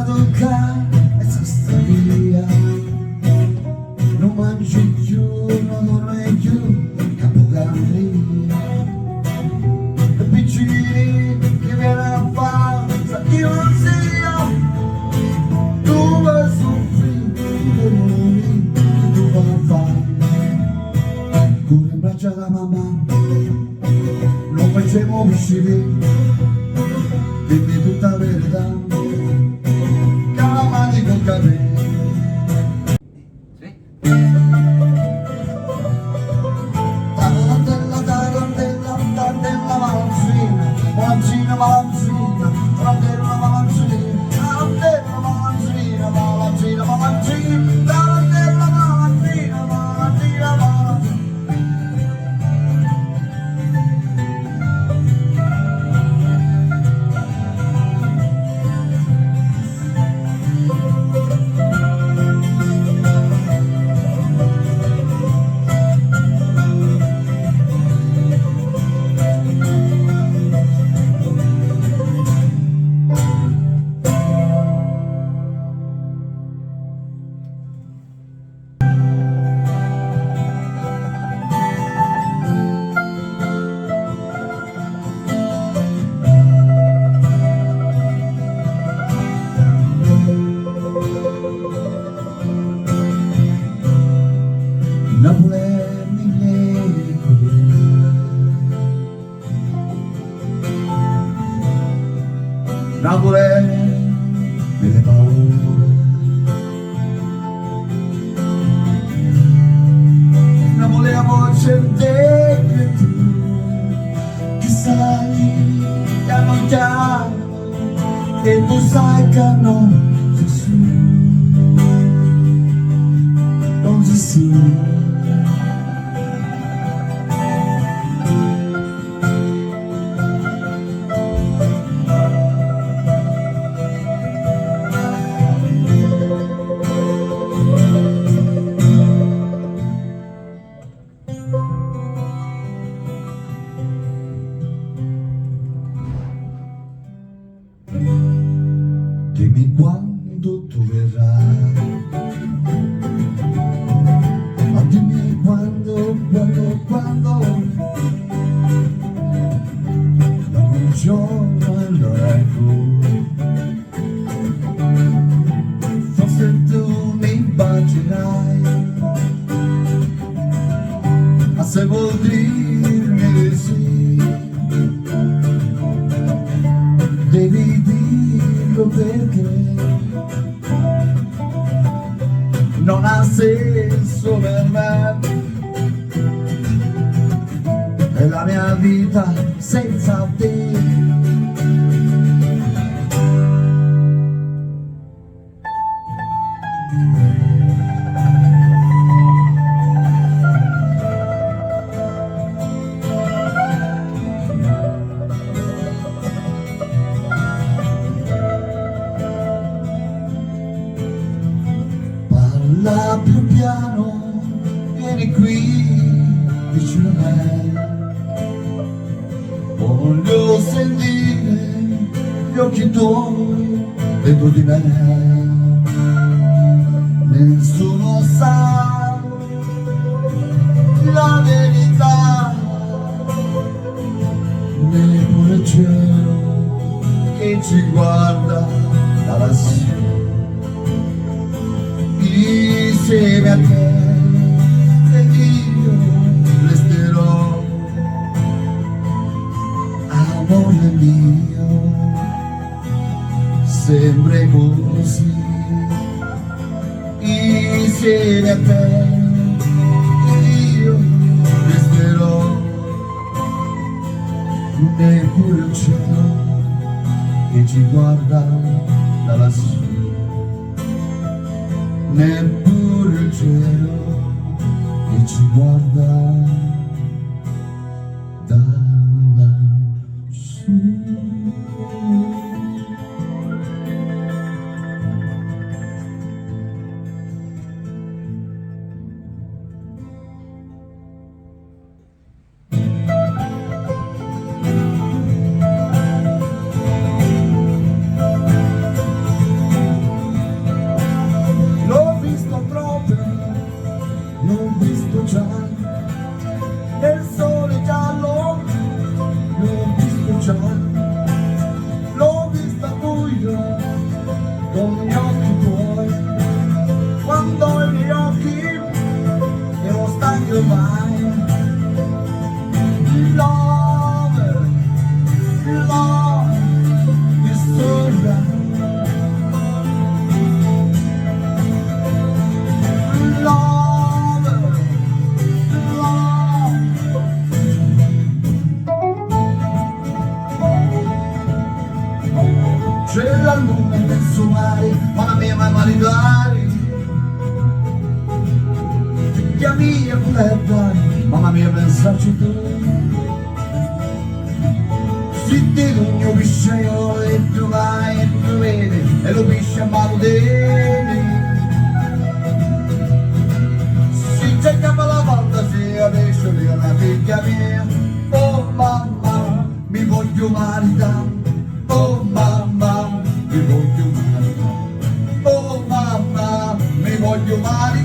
toccare questa storia, non mangi più, non dormi più, capocandria. E piccini che viene a fare, sa chi non sia, tu vai soffrire, tu vai morire, tu vai fare. Corri in braccio alla mamma, non facciamo uscire, dimmi tutta la verità. Napoli delle paure, Napoli a voce che tu, che sai che non chiamo, e tu sai che non ci sono, non ci sono. Dimmi quando tu verrai, ma dimmi quando, da un giorno allora ecco, forse tu mi bacerai, ma se vuol dirmi di sì, devi dirlo perché non ha senso per me, è la mia vita senza te. Parla più piano, vieni qui vicino a me, voglio sentire gli occhi tuoi dentro di me. Nessuno sa la verità, neppure il cielo che ci guarda da lassù. Insieme a te ed io resterò, amore mio, sempre così. Insieme a te ed io resterò, neppure il cielo che ci guarda da lassù, neppure il cielo che ci guarda da lassù. Mamma mia, pensarci tu. Se ti lugno pisciaiolo e tu vai e tu vedi e lo pisci a mano te. Si c'è capo la fantasia, pesce di una figlia mia. Oh mamma, mi voglio maritare. Oh mamma, mi voglio maritare. Oh mamma, mi voglio maritare.